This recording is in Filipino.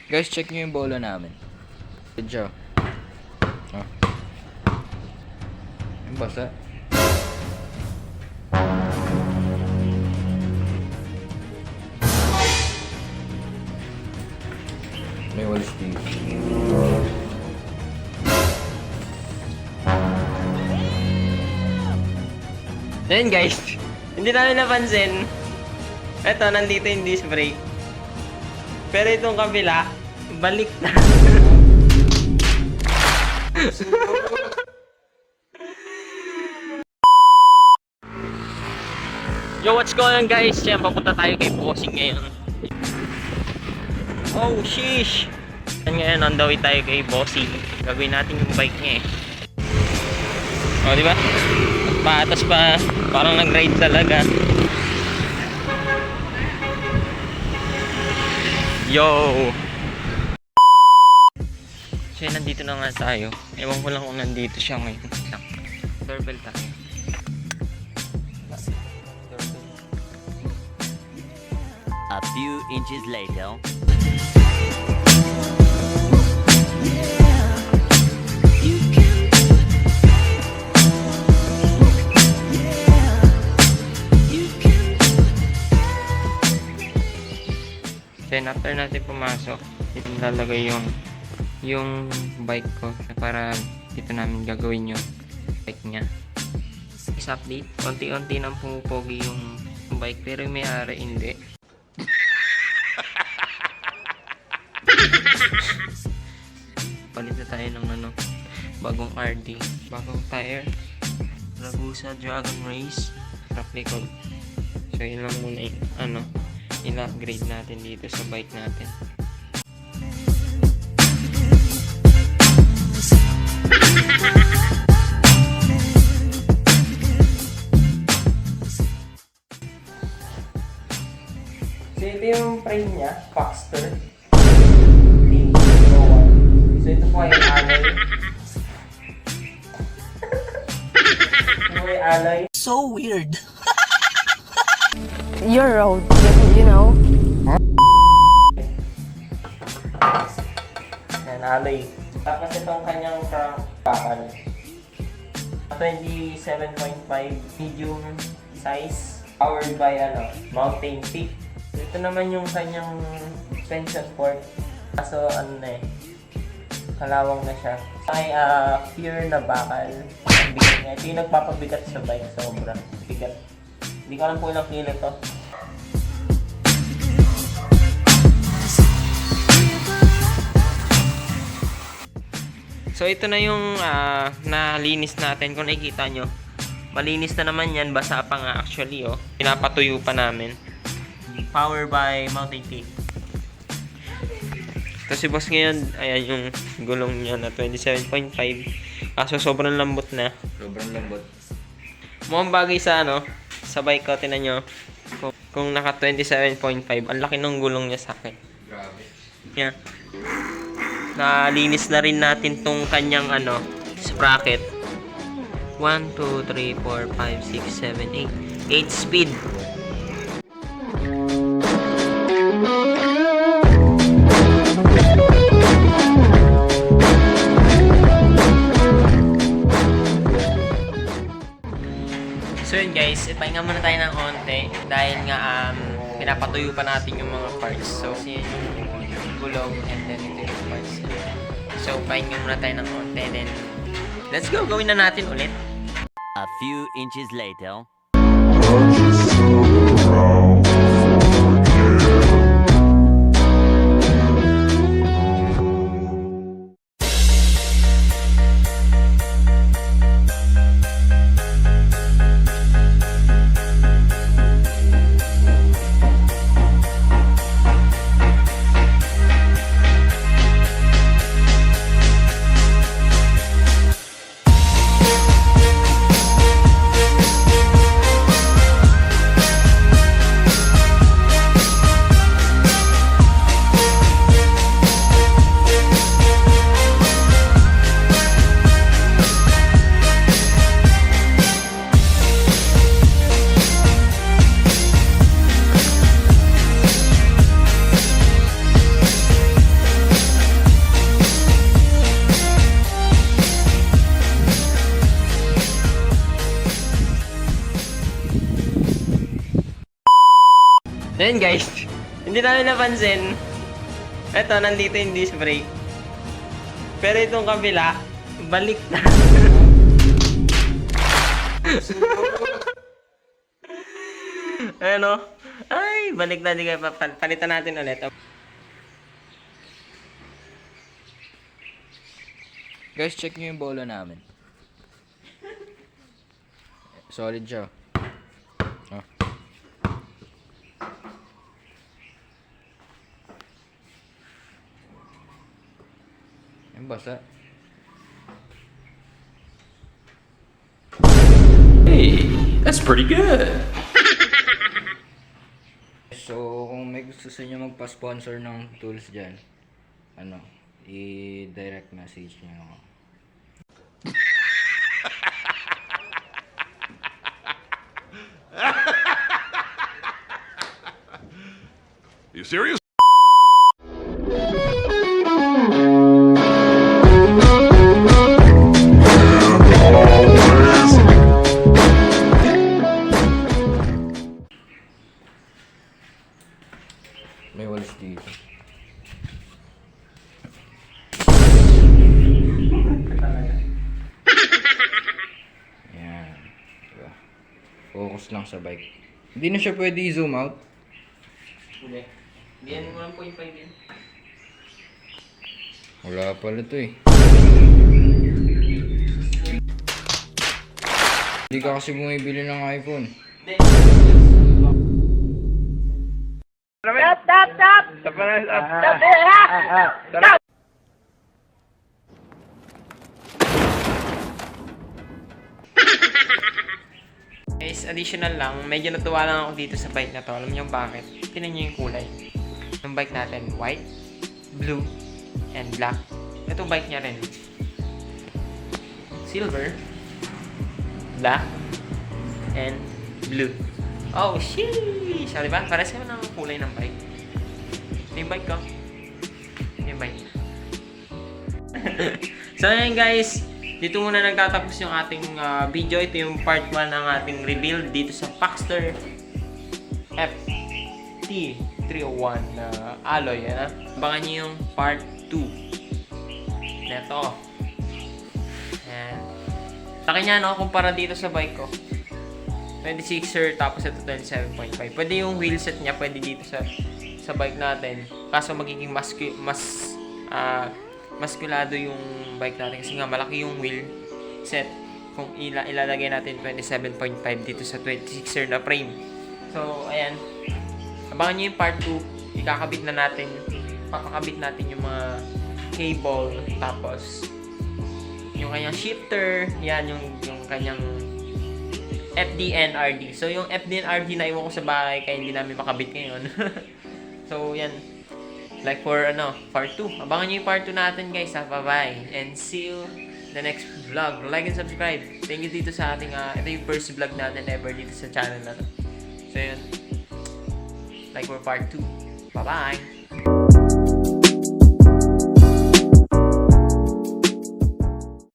Guys, check nyo yung bola namin. Good job. Oh. Yung basa. May walis dito. Ayun guys, hindi namin napansin. Eto, nandito yung disc brake. Pero itong kabila, balik na. Yo, what's going on guys? Yan, papunta tayo kay Bossing ngayon. Oh, sheesh! Yan ngayon, on the way tayo kay Bossing. Gagawin natin yung bike niya eh. Oh, di ba? Paatas pa, parang nag-ride talaga. Yo! So, nandito na nga tayo. Ewan ko lang kung nandito siya ngayon. Doorbell tayo. A few inches later. Then after natin pumasok, dito lalagay yung bike ko para dito namin gagawin yung bike niya. Is update, konti-unti nang pumupogi yung bike pero yung may-ari hindi. Palit na tayo ng bagong RD, bagong tire, Ragusa Dragon Race, record. So yun lang muna yung ina-upgrade natin dito sa bike natin. So ito yung frame niya, Foxter T01. So ito po ay alloy. Ito ay alloy. So weird. Your road, you know. Yan, alloy. Tapos itong kanyang crank bakal. 27.5 medium size. Powered by Mountain Peak. Ito naman yung kanyang suspension port. Kaso kalawang na siya. May pure na bakal. Ito yung nagpapabigat sa bike. Sobrang bigat. Hindi ko alam po ilang kilo to. So ito na yung nalinis natin. Kung nakikita nyo, malinis na naman yan. Basa pa nga actually oh. Pinapatuyo pa namin. Power by Mountain Peak. Kasi boss ngayon, ayan yung gulong niya na 27.5. Kaso sobrang lambot na. Sobrang lambot. Mukhang bagay sa sa bike ko, tinan nyo. Kung naka 27.5, ang laki ng gulong niya sa akin. Grabe. Yeah. Nalinis na rin natin tong kanyang sprocket. 1, 2, 3, 4, 5, 6, 7, 8. 8 speed. So yun guys, ipahinga muna tayo ng konti dahil nga pinapatuyo pa natin yung mga parts. So yun yung gulong and then ito yung parts. So pahinga muna tayo ng konti then let's go, gawin na natin ulit. A few inches later. Ayun guys, hindi namin napansin. Eto, nandito yung disc brake. Pero itong kabila, balik na. Ano? Ay, balik na. Di ka palitan natin ulit. Guys, check nyo yung bolo namin. Solid siya. Oh. Yung basa. Hey, that's pretty good. So, kung may gusto sa inyo magpa-sponsor ng tools dyan, ano, i-direct message nyo ako. You serious? May walis dito. Yan. Diba? Focus lang sa bike. Hindi na siya pwede i-zoom out. Hindi. Diyan mo lang po yung 5 yun. Wala pala to eh. Hindi ka kasi bumibili ng iPhone. Hindi. Guys, additional lang, medyo natuwa lang ako dito sa bike na to. Alam niyo bakit? Tingnan niyo yung kulay. Yung bike natin, white, blue, and black. Ito bike niya rin. Silver, black, and blue. Oh, sheesh! So, diba? Para sa'yo ng kulay ng bike. Ito yung bike ko. Ito yung bike. So, ayan guys. Dito muna nagtatapos yung ating video. Ito yung part 1 ng ating reveal dito sa Paxter FT301 na alloy. Yan, abangan nyo yung part 2. Neto. Ayan. Laki niya, no? Kumpara dito sa bike ko. 26er tapos ito 27.5. Pwede yung wheel set niya, pwede dito sa bike natin. Kaso magiging maskulado yung bike natin kasi nga malaki yung wheel set kung ilalagay natin 27.5 dito sa 26er na frame. So, ayan. Abangan nyo yung part 2. Papakabit natin yung mga cable tapos yung kanyang shifter, yan yung kanyang FDNRD. So, yung FDNRD na iwan ko sa bahay kaya hindi namin makabit ngayon. So, yan. Like for, part 2. Abangan nyo yung part 2 natin, guys. Bye-bye. And see you the next vlog. Like and subscribe. Thank you dito sa ating, ito yung first vlog natin ever dito sa channel na to. So, yun. Like for part 2. Bye-bye.